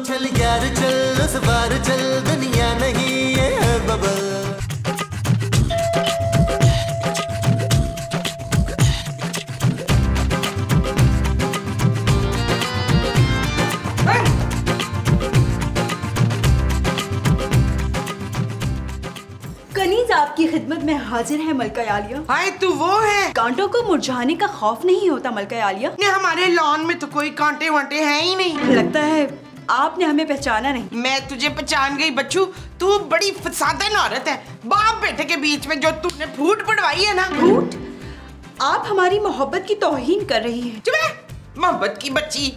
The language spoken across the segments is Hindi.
चल यार चल, उस बार चल, दुनिया नहीं ये है बबल। कनीज आपकी खिदमत में हाजिर है मलका आलिया। हाय तू वो है? कांटों को मुरझाने का खौफ नहीं होता मलका आलिया। ने हमारे लॉन में तो कोई कांटे वांटे हैं ही नहीं। लगता है आपने हमें पहचाना नहीं। मैं तुझे पहचान गई बच्चू, तू बड़ी फसादन औरत है। बाप बेटे के बीच में जो तूने फूट पड़वाई है ना। फूट? आप हमारी मोहब्बत की तौहीन कर रही हैं। चुप है, मोहब्बत की बच्ची।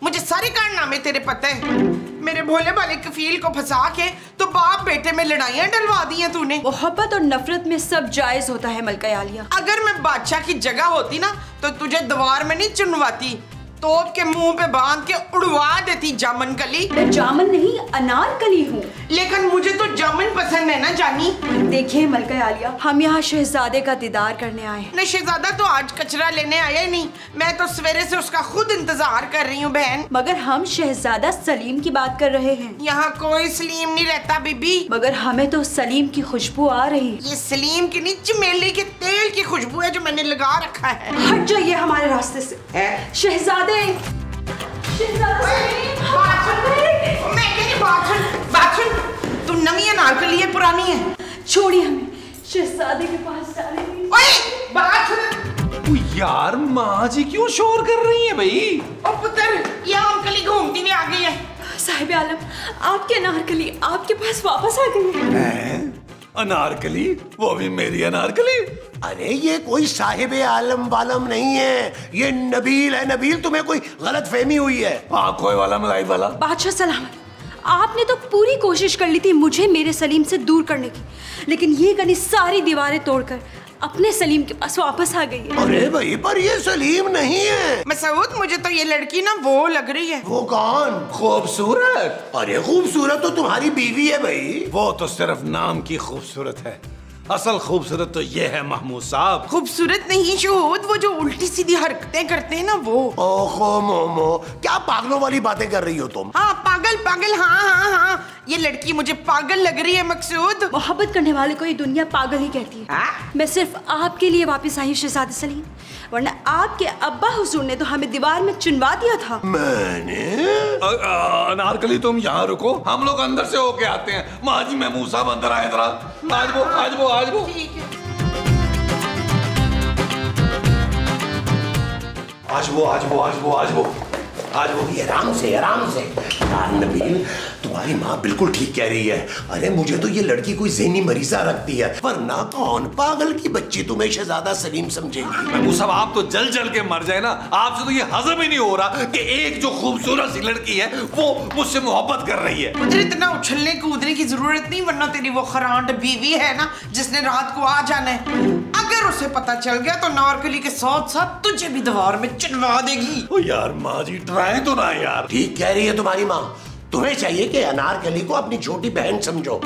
मुझे सारे कारनामे तेरे पता है। मेरे भोले भाले कफील को फंसा के तो बाप बेटे में लड़ाइयां डलवा दी हैं तूने। मोहब्बत और नफरत में सब जायज होता है मलका आलिया। अगर मैं बादशाह की जगह होती ना तो तुझे दीवार में नहीं चुनवाती, तोप के मुंह पे बांध के उड़वा देती जामन कली। मैं जामन नहीं अनारकली हूँ। लेकिन मुझे तो जामन पसंद है ना जानी। देखिए मलका आलिया, हम यहाँ शहजादे का दीदार करने आए हैं। नहीं, शहजादा तो आज कचरा लेने आया ही नहीं। मैं तो सवेरे से उसका खुद इंतजार कर रही हूँ बहन। मगर हम शहजादा सलीम की बात कर रहे हैं। यहाँ कोई सलीम नहीं रहता बीबी। मगर हमें तो सलीम की खुशबू आ रही है। ये सलीम की नहीं, चमेली के तेल की खुशबू है जो मैंने लगा रखा है। हट जाइए हमारे रास्ते से। शहजादे, तू नवी अनारकली है पुरानी है? छोड़िए हमें, शहजादे के पास जाने। यार माँ जी क्यों शोर कर रही है भाई? और पुत्र, ये अनारकली घूमती हुई आ गई है। साहिब आलम, आपके अनारकली आपके पास वापस आ गई है। अनारकली? वो भी मेरी अनारकली? अरे ये कोई साहिब आलम वालम नहीं है, ये नबील है। नबील, तुम्हें कोई गलत फहमी हुई है। आंखों वाला मलाई वाला। बादशाह सलामत, आपने तो पूरी कोशिश कर ली थी मुझे मेरे सलीम से दूर करने की, लेकिन ये कनी सारी दीवारें तोड़कर अपने सलीम के पास वापस आ गई है। अरे भाई, पर ये सलीम नहीं है। मसूद, मुझे तो ये लड़की ना वो लग रही है। वो कौन? खूबसूरत? अरे खूबसूरत तो तुम्हारी बीवी है भाई। वो तो सिर्फ नाम की खूबसूरत है, असल खूबसूरत तो ये है महमूद साहब। खूबसूरत नहीं शहूद, वो जो उल्टी सीधी हरकतें करते हैं ना वो। ओहो मोमो, क्या पागलों वाली बातें कर रही हो तुम? हाँ पागल पागल, हाँ, ये लड़की मुझे पागल लग रही है मकसूद। मोहब्बत करने वाले को ये दुनिया पागल ही कहती है। मैं सिर्फ आपके लिए वापस आई हूँ शहजादे सलीम, वरना आपके अब्बा हुजूर ने तो हमें दीवार में चुनवा दिया था। मैंने? अनारकली तुम यहाँ रुको, हम लोग अंदर से होके आते हैं। माँ जी महमूद साहब अंदर आए जरा। आज वो ठीक है। आज वो भी आराम से यार नबील, तुम्हारी माँ बिल्कुल ठीक कह रही है। अरे मुझे तो ये लड़की कोई ज़हनी मरीजा रखती है, वरना कौन पागल की बच्ची तुम्हें शहजादा सलीम समझेगी। महमूद साहब, आप तो जल के मर जाए ना। आपसे तो ये हजम ही नहीं हो रहा कि एक जो खूबसूरत सी लड़की है वो मुझसे मोहब्बत कर रही है। मुझे इतना उछलने कूदने की जरूरत नहीं, वरना तेरी वो खरांट बीवी है ना जिसने रात को आ जाना है, अगर उसे पता चल गया तो अनारकली के साथ साथ तुझे भी दीवार में चुनवा देगी। ओ यार माँ जी, डराए तो ना यार। ठीक कह रही है तुम्हारी माँ। तुम्हें चाहिए कि अनारकली को अपनी छोटी बहन समझो।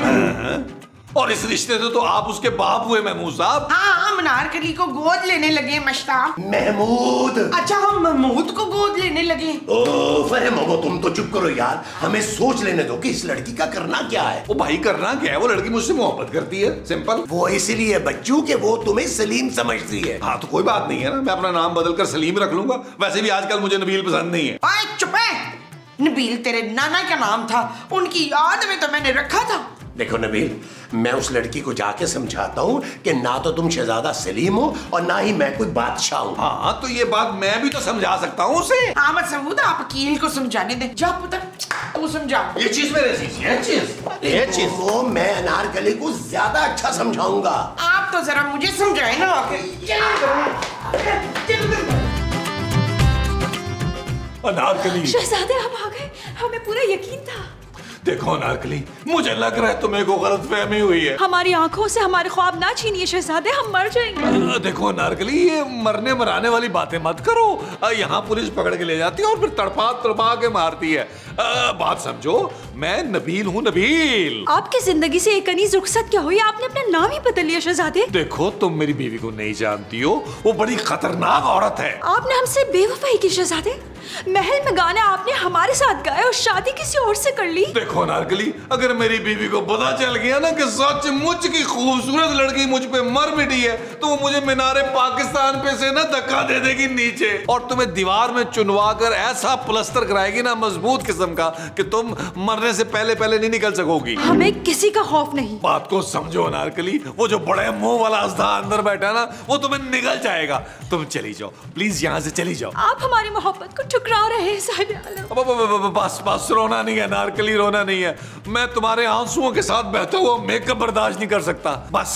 और इस रिश्ते से तो आप उसके बाप हुए महमूद साहब। हाँ, हम अनारकली को गोद लेने लगे मशताब। महमूद? अच्छा, हम महमूद को गोद लेने लगे। ओह फहम होगो, तुम तो चुप करो यार। हमें सोच लेने दो कि इस लड़की का करना क्या है। ओ भाई, करना क्या है? वो लड़की मुझसे मोहब्बत करती है, सिंपल। वो इसलिए बच्चू के वो तुम्हें सलीम समझती है। हाँ तो कोई बात नहीं है ना, मैं अपना नाम बदलकर सलीम रख लूंगा। वैसे भी आजकल मुझे नबील पसंद नहीं है। चुप है, नबील तेरे नाना का नाम था, उनकी याद में तो मैंने रखा था। देखो नबील, मैं उस लड़की को जाके समझाता हूँ कि ना तो तुम शहजादा सलीम हो और ना ही मैं कोई बादशाह हूँ। हाँ तो ये बात मैं भी तो समझा सकता हूँ उसे। हाँ मसूद, आप वकील को समझाने दे। जा पुत्र, तू समझा। ये चीज मेरे ये चीज वो मैं अनारकली को ज्यादा अच्छा समझाऊंगा। आप तो जरा मुझे समझाए ना। अनारकली, शहजादे आप आ गए, हमें पूरा यकीन था। देखो अनारकली, मुझे लग रहा है तुम्हें को गलतफहमी हुई है। हमारी आंखों से हमारे ख्वाब ना छीनिए शहजादे, हम मर जाएंगे। देखो अनारकली, ये मरने मराने वाली बातें मत करो। यहाँ पुलिस पकड़ के ले जाती है और फिर तड़पा के मारती है। बात समझो, मैं नबील हूँ, नबील। आपकी जिंदगी से एक अनीस रुखसत क्या हुई? आपने अपना नाम ही बदल लिया शहजादे। देखो, तुम मेरी बीवी को नहीं जानती हो, वो बड़ी खतरनाक औरत है। आपने हमसे बेवफाई की शहजादे। महल में गाने आपने हमारे साथ गाए और शादी किसी और से कर ली। देखो अनारकली, अगर मेरी बीवी को पता चल गया ना कि सचमुच की खूबसूरत लड़की मुझ पे मर मिटी है तो वो मुझे मीनारे पाकिस्तान पे से ना धक्का दे देगी नीचे और तुम्हें दीवार में चुनवा कर ऐसा प्लस्तर कराएगी ना मजबूत किस्म का कि तुम मरने से पहले पहले नहीं निकल सकोगी। हमें किसी का खौफ नहीं। बात को समझो अनारकली, वो जो बड़े मुंह वाला अस्दा अंदर बैठा ना वो तुम्हें निगल जाएगा। तुम चली जाओ प्लीज, यहाँ से चली जाओ। आप हमारी मोहब्बत को ठुकरा रहे हैं साहिब आलम। बस बस, रोना नहीं है अनारकली, रोना नहीं है। मैं तुम्हारे आंसुओं के साथ बहता हुआ मेकअप बर्दाश्त नहीं कर सकता। बस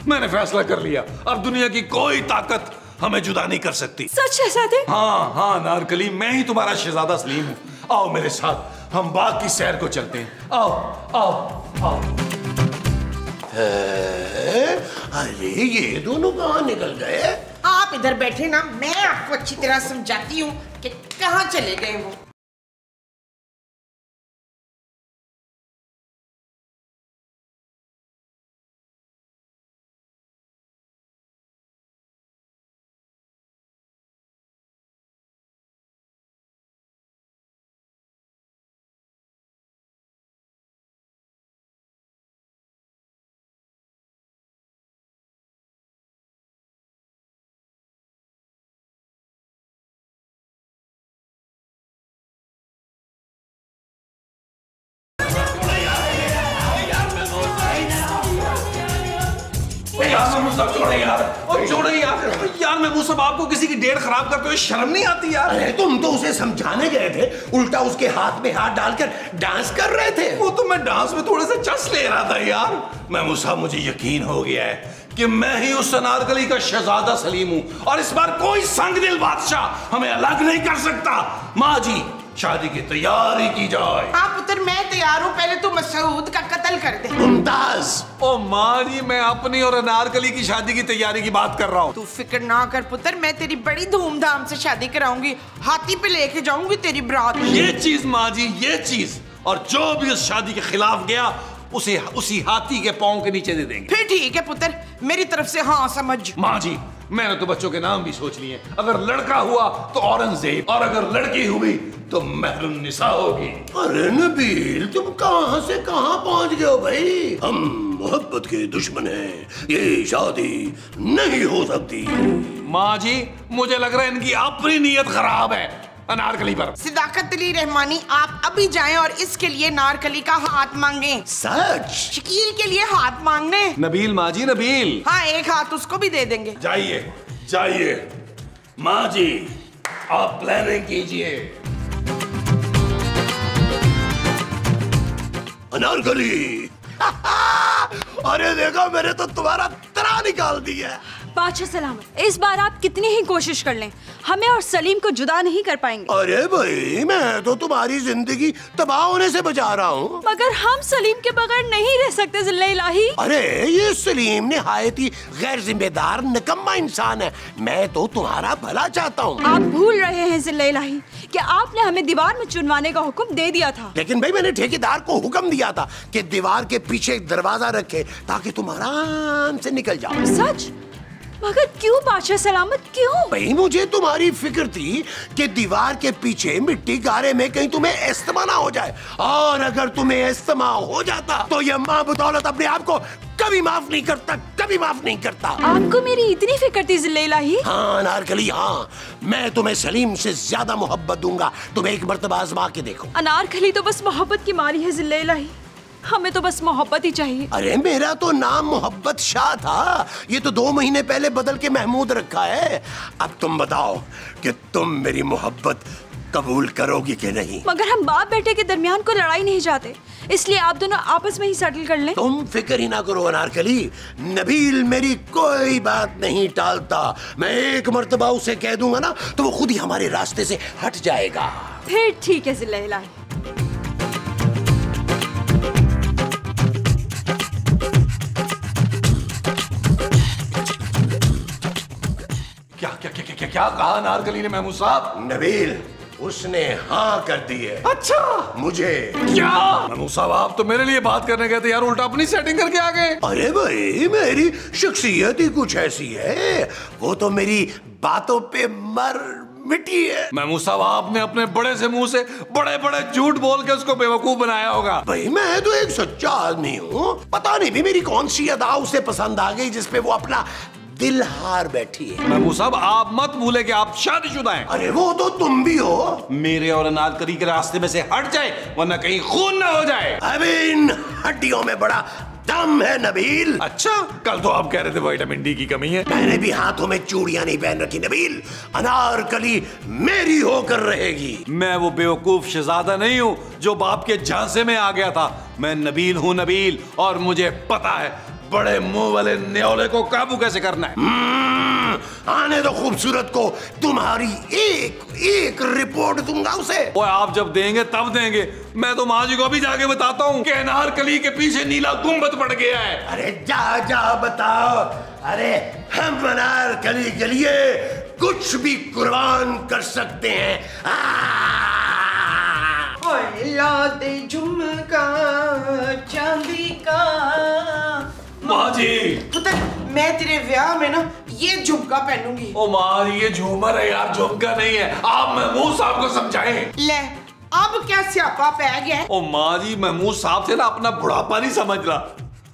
मैंने फैसला कर लिया, अब दुनिया की कोई ताकत हमें जुदा नहीं कर सकती। सच है सादे? हाँ हाँ अनारकली, मैं ही तुम्हारा शहजादा सलीम हूँ। आओ मेरे साथ, हम बाग की सैर को चलते हैं। आओ आओ आओ। अरे ये दोनों कहाँ निकल गए? आप इधर बैठे ना, मैं आपको अच्छी तरह समझाती हूँ कि कहाँ चले गए वो। यार महमूद साहब, आपको किसी की डेट खराब करते हुए शर्म नहीं आती यार? अरे तुम तो उसे समझाने गए थे, उल्टा उसके हाथ में हाथ डालकर डांस कर रहे थे। वो तो मैं डांस में थोड़े से चस ले रहा था यार। महमूद साहब, मुझे यकीन हो गया है कि मैं ही उस अनारकली का शहजादा सलीम हूँ और इस बार कोई संगदिल बादशाह हमें अलग नहीं कर सकता। माँ जी, शादी की तैयारी की जाए। हाँ पुत्र, मैं तैयार हूँ, पहले तो मसूद का कत्ल कर दे। मुमताज। ओ माँ जी, मैं अपनी और अनारकली की शादी की तैयारी की बात कर रहा हूँ। तू फिक्र ना कर पुत्र, मैं तेरी बड़ी धूमधाम से शादी कराऊंगी, हाथी पे लेके जाऊंगी तेरी बारात। ये चीज माँ जी, ये चीज, और जो भी उस शादी के खिलाफ गया उसे उसी हाथी के पांव के नीचे दे देंगे। फिर ठीक है पुत्र, मेरी तरफ से हाँ समझ। माँ जी, मैंने तो बच्चों के नाम भी सोच लिए। अगर लड़का हुआ तो औरंगजेब और अगर लड़की हुई तो महरुन्निसा होगी। अरे नबील, तुम कहाँ से कहाँ पहुँच गए हो भाई? हम मोहब्बत के दुश्मन हैं, ये शादी नहीं हो सकती। माँ जी, मुझे लग रहा है इनकी अपनी नीयत खराब है अनारकली पर। सिदाकत अली रहमानी, आप अभी जाएं और इसके लिए अनारकली का हाथ मांगें। सच? शकील के लिए हाथ मांगने। नबील माँ जी, नबील। हाँ, एक हाथ उसको भी दे देंगे। जाइए जाइए माँ जी, आप प्लानिंग कीजिए। अनारकली अरे देखो, मैंने तो तुम्हारा तना निकाल दिया। बादशाह सलामत, इस बार आप कितनी ही कोशिश कर लें, हमें और सलीम को जुदा नहीं कर पाएंगे। अरे भाई, मैं तो तुम्हारी जिंदगी तबाह होने से बचा रहा हूँ। मगर हम सलीम के बगैर नहीं रह सकते जिल्ला इलाही। अरे ये सलीम निहायत ही गैर जिम्मेदार निकम्मा इंसान है। मैं तो तुम्हारा भला चाहता हूँ। आप भूल रहे हैं जिल्ला इलाही कि आपने हमें दीवार में चुनवाने का हुक्म दे दिया था। लेकिन भाई, मैंने ठेकेदार को हुक्म दिया था कि दीवार के पीछे एक दरवाजा रखे ताकि तुम आराम से निकल जाओ। सच? मगर क्यों बादशाह सलामत, क्यों? भाई, मुझे तुम्हारी फिक्र थी कि दीवार के पीछे मिट्टी गारे में कहीं तुम्हें इस्तेमा ना हो जाए, और अगर तुम्हें इस्तेमा हो जाता तो ये माँ बदौलत अपने आप को कभी माफ नहीं करता, कभी माफ नहीं करता। आपको मेरी इतनी फिक्र थी जिल्ला इलाही? हाँ अनारकली, हाँ, मैं तुम्हें सलीम से ज्यादा मोहब्बत दूंगा। तुम एक मर्तबा आजमा के देखो। अनारकली तो बस मोहब्बत की मारी है जिल्ला इलाही, हमें तो बस मोहब्बत ही चाहिए। अरे मेरा तो नाम मोहब्बत शाह था, ये तो 2 महीने पहले बदल के महमूद रखा है। अब तुम बताओ कि तुम मेरी मोहब्बत कबूल करोगी कि नहीं? मगर हम बाप बेटे के दरमियान को लड़ाई नहीं चाहते, इसलिए आप दोनों आपस में ही सेटल कर लें। तुम फिक्र ही ना करो अनारकली, नबील मेरी कोई बात नहीं टालता। मैं एक मर्तबा उसे कह दूंगा ना तो वो खुद ही हमारे रास्ते से हट जाएगा। फिर ठीक है जिल्ला इलाही। क्या कहा अनारकली ने महमूद साहब? नबील, उसने हाँ कर दी है। अच्छा, मुझे। क्या? महमूद साहब, आप तो मेरे लिए बात करने गए थे यार, उल्टा अपनी सेटिंग करके आ गए। अरे भाई, मेरी शख्सियत ही कुछ ऐसी है, वो तो मेरी बातों पे मर मिट्टी है। महमूद साहब, आपने अपने बड़े से मुंह से बड़े बड़े झूठ बोल के उसको बेवकूफ बनाया होगा। भाई मैं तो एक सच्चा आदमी हूँ, पता नहीं भी मेरी कौन सी अदा उसे पसंद आ गई जिसपे वो अपना दिल हार बैठी है। महमूद साहब, आप मत भूले कि आप शादीशुदा हैं। अरे वो तो तुम भी हो। मेरे और अनारकली के रास्ते में से हट जाए, वरना कहीं खून ना हो जाए। अबे इन हड्डियों में बड़ा दम है नबील। अच्छा, कल तो आप कह रहे थे विटामिन डी की कमी है। मैंने भी हाथों में चूड़ियां नहीं पहन रखी नबील, अनारकली मेरी होकर रहेगी। मैं वो बेवकूफ शहजादा नहीं हूँ जो बाप के झांसे में आ गया था। मैं नबील हूँ नबील, और मुझे पता है बड़े मुंह वाले न्योले को काबू कैसे करना है। आने दो खूबसूरत को, तुम्हारी एक एक रिपोर्ट दूंगा उसे। ओए, आप जब देंगे तब देंगे। मैं तो माँ जी को भी जाके बताता हूँ कि अनारकली के पीछे नीला गुंबद पड़ गया है। अरे जा जा बताओ। अरे हम अनारकली के लिए कुछ भी कुर्बान कर सकते हैं। ला दे झुमका चांदी का। माँ जी, पुत्र, मैं तेरे ब्याह में ना ये झुमका पहनूंगी। ओ माँ जी, ये झूमर है यार, झुमका नहीं है। आप महमूद साहब को समझाएं। ले, अब क्या स्यापा पै गया। ओ माँ जी, महमूद साहब से ना अपना बुढ़ापा नहीं समझ रहा।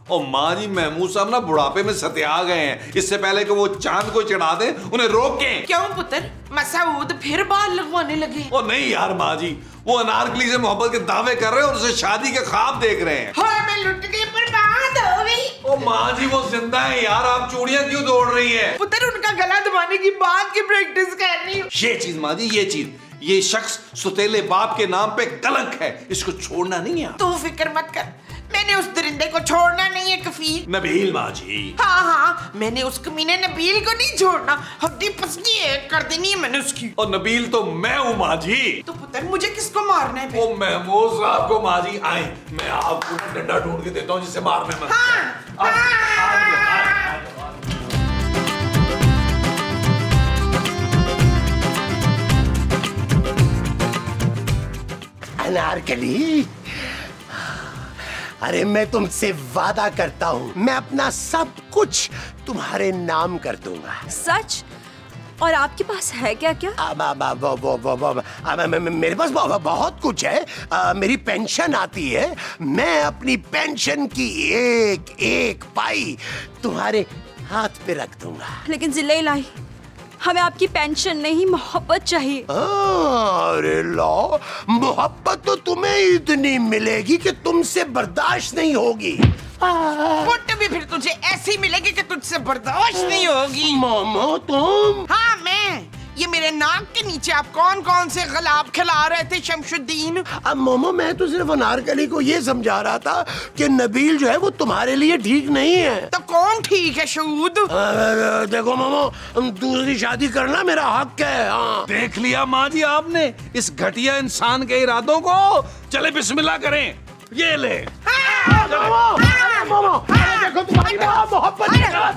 ओ माँ जी, महमूद साहब ना बुढ़ापे में सत्या गए हैं। इससे पहले कि वो चांद को चढ़ा दें, उन्हें रोकें। क्यों पुत्र, मसूद फिर बाल लगवाने लगे? ओ नहीं यार माँ जी, वो अनारकली से मोहब्बत के दावे कर रहे हैं और उसे शादी के ख्वाब देख रहे हैं। हाय, मैं लुट गई, बर्बाद हो गई। ओ माँ जी, वो जिंदा है यार, आप चूड़ियां क्यों तोड़ रही हैं? पुत्र, उनका गला दबाने की बात की प्रैक्टिस कर रही हूँ। ये चीज माँ जी, ये चीज, ये शख्स सुतेले बाप के नाम पे कलंक है, इसको छोड़ना नहीं है। तू फिक्र मत कर, मैंने उस दरिंदे को छोड़ना नहीं है कफील। नबील माँ जी। हाँ हाँ, मैंने उस कमीने नबील को नहीं छोड़ना। हड्डी पसली है कर देनी है मैंने उसकी। और नबील तो मैं हूँ माँ जी। तो पुत्र, मुझे किसको मारना है? ओ महमूद साहब को माँ जी। आए, मैं आपको डंडा ढूंढ के देता हूँ जिससे मारने में। अनारकली, अरे मैं तुमसे वादा करता हूँ, मैं अपना सब कुछ तुम्हारे नाम कर दूंगा। सच? और आपके पास है क्या क्या? मेरे पास बहुत कुछ है। मेरी पेंशन आती है, मैं अपनी पेंशन की एक एक पाई तुम्हारे हाथ पे रख दूंगा। लेकिन जिले इलाही, हमें आपकी पेंशन नहीं, मोहब्बत चाहिए। अरे लो, मोहब्बत तो तुम्हें इतनी मिलेगी कि तुमसे बर्दाश्त नहीं होगी। पुट भी फिर तुझे ऐसी मिलेगी कि तुझसे बर्दाश्त नहीं होगी। मामा तुम? हाँ मैं। ये मेरे नाक के नीचे आप कौन कौन से गलाब खिला रहे थे शमशुद्दीन? अब मोमो, मैं तो सिर्फ अनारकली को ये समझा रहा था कि नबील जो है वो तुम्हारे लिए ठीक नहीं है। तो कौन ठीक है शूद? देखो मोमो, दूसरी शादी करना मेरा हक है। हाँ। देख लिया माँ जी आपने इस घटिया इंसान के इरादों को। चले बिस्मिल्लाह करें। ये ले। मोमो, देखो तुम्हारी मोहब्बत के साथ।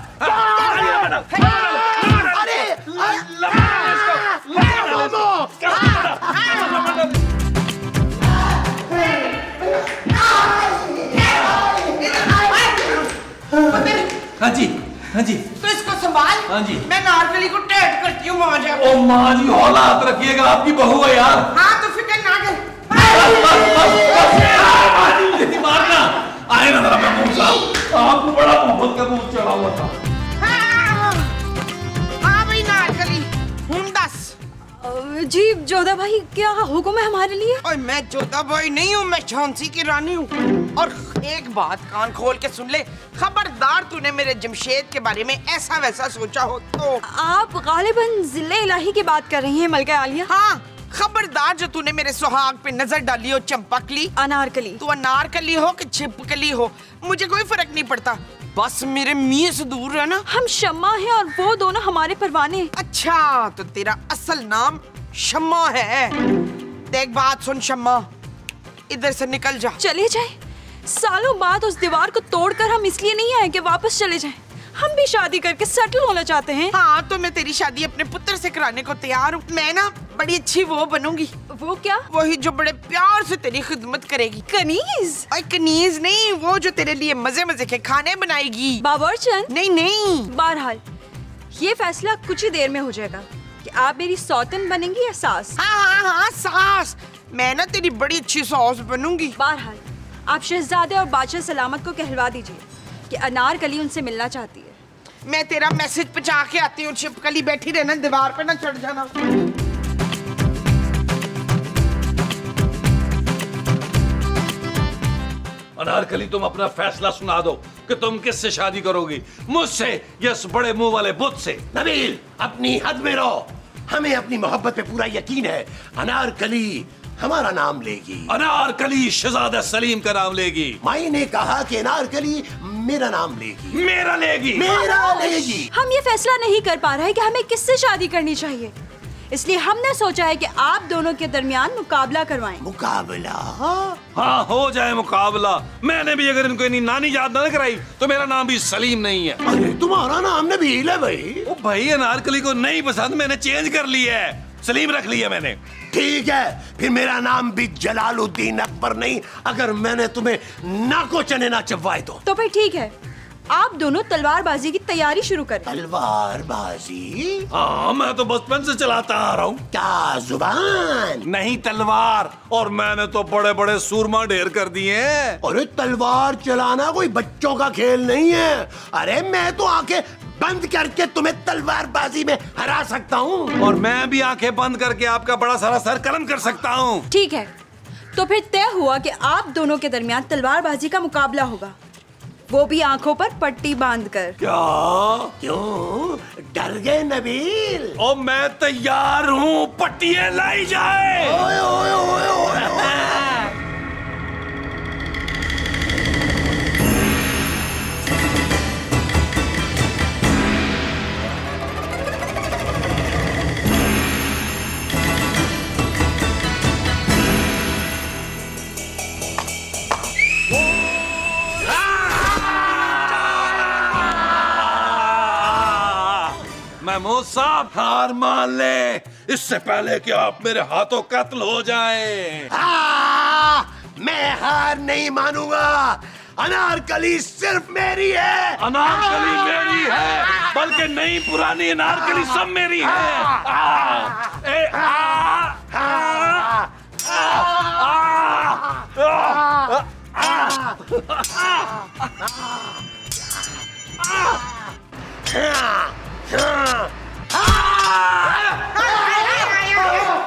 अरे हाँ जी, हाँ जी। तो इसको संभाल। हाँ जी। मैं नारकली को टैट करती हूँ वहाँ जा। ओ माँ जी, औलाद रखिएगा, आपकी बहू है यार। हाँ तो फिक्र ना कर। मारना आए ना जरा महमूद साहब, आपको बड़ा मोहब्बत का दूध चढ़ा हुआ था। हाँ भाई नारकली, हूँ दस। जी जोधा भाई, क्या हुक्म है हमारे लिए? और मैं जोधा भाई नहीं हूँ, मैं झांसी की रानी हूँ। और एक बात कान खोल के सुन ले, खबरदार तूने मेरे जमशेद के बारे में ऐसा वैसा सोचा हो तो। आप गालिबन जिले इलाही की बात कर रही हैं मलका आलिया? हाँ, खबरदार जो तूने मेरे सुहाग पे नजर डाली हो चंपकली, अनारकली, तू अनारकली हो कि छिपकली हो, मुझे कोई फर्क नहीं पड़ता, बस मेरे मियां से दूर रहना। हम शम्मा हैं और वो दोनों हमारे परवाने हैं। अच्छा, तो तेरा असल नाम शम्मा है। देख बात सुन शम्मा, इधर से निकल जा। चले जाए? सालों बाद उस दीवार को तोड़कर हम इसलिए नहीं आए कि वापस चले जाएं। हम भी शादी करके सेटल होना चाहते हैं। हाँ, तो मैं तेरी शादी अपने पुत्र से कराने को तैयार हूँ। मैं ना बड़ी अच्छी वो बनूंगी। वो क्या? वही जो बड़े प्यार से तेरी खिदमत करेगी। कनीज? कनीज नहीं, वो जो तेरे लिए मजे मजे के खाने बनाएगी। बाबरचंद? नहीं नहीं। बहरहाल ये फैसला कुछ ही देर में हो जाएगा कि आप मेरी सौतन बनेंगी या सास? हाँ, सास। मैं ना तेरी बड़ी अच्छी सास बनूंगी। बहरहाल आप शहजादे और बादशाह सलामत को कहलवा दीजिए कि अनारकली उनसे मिलना चाहती है। मैं तेरा मैसेज पहुंचा के आती हूँ। छिपकली बैठी रहना, दीवार पे ना चढ़ जाना। अनारकली, तुम अपना फैसला सुना दो कि तुम किससे शादी करोगी, मुझसे या इस बड़े मुंह वाले बुत से? नबील, अपनी हद में रहो। हमें अपनी मोहब्बत पे पूरा यकीन है। अनारकली हमारा नाम लेगी। अनारकली शहजादा सलीम का नाम लेगी। माई ने कहा कि अनारकली मेरा नाम लेगी। मेरा लेगी। मेरा लेगी। हम ये फैसला नहीं कर पा रहे कि हमें किससे शादी करनी चाहिए, इसलिए हमने सोचा है कि आप दोनों के दरमियान मुकाबला करवाएं। मुकाबला? हाँ, हो जाए मुकाबला। मैंने भी अगर इनको इतनी नानी याद ना कराई तो मेरा नाम भी सलीम नहीं है। अरे तुम्हारा नाम नबील है भाई। ओ भाई, अनारकली को नहीं पसंद, मैंने चेंज कर लिया है, सलीम रख लिया मैंने। ठीक है, फिर मेरा नाम भी जलालुद्दीन अकबर नहीं, अगर मैंने तुम्हें नाको चने ना चबवाए तो फिर ठीक है, आप दोनों तलवारबाजी की तैयारी शुरू करें। तलवारबाजी? हाँ, मैं तो बचपन से चलाता आ रहा हूँ। क्या जुबान? नहीं, तलवार। और मैंने तो बड़े बड़े सूरमा ढेर कर दिए हैं। अरे तलवार चलाना कोई बच्चों का खेल नहीं है। अरे मैं तो आंखें बंद करके तुम्हें तलवारबाजी में हरा सकता हूँ। और मैं भी आंखें बंद करके आपका बड़ा सारा सर कलम कर सकता हूँ। ठीक है, तो फिर तय हुआ कि आप दोनों के दरमियान तलवारबाजी का मुकाबला होगा, वो भी आंखों पर पट्टी बांधकर। क्या? क्यों डर गए नबील? और मैं तैयार हूँ, पट्टियां लाई जाए। ओए ओए ओए ओए। महमूद साहब, हार मान ले, इससे पहले कि आप मेरे हाथों कत्ल हो जाएं। मैं हार नहीं मानूंगा। अनारकली सिर्फ मेरी है। अनारकली मेरी है, बल्कि नई पुरानी अनारकली सब मेरी है।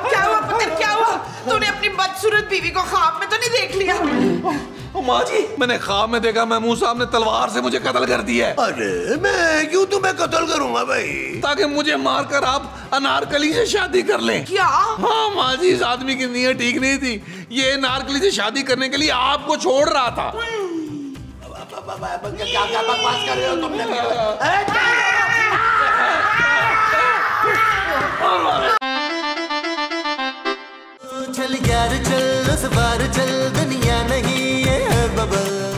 क्या हुआ पुत्र, क्या हुआ? तूने अपनी बदसूरत बीवी को ख्वाब में तो नहीं देख लिया? माँ जी, मैंने ख्वाब में देखा महमूद साहब ने तलवार से मुझे कत्ल कर दिया है। अरे मैं क्यों तुम्हें कत्ल करूंगा भाई? ताकि मुझे मारकर आप अनारकली से शादी कर लें। क्या? हाँ माँ जी, इस आदमी की नीयत ठीक नहीं थी। ये अनारकली से शादी करने के लिए आपको छोड़ रहा था। क्या क्या बकवास कर रहे हो तुमने? चल यार चल, उस बार चल दुनिया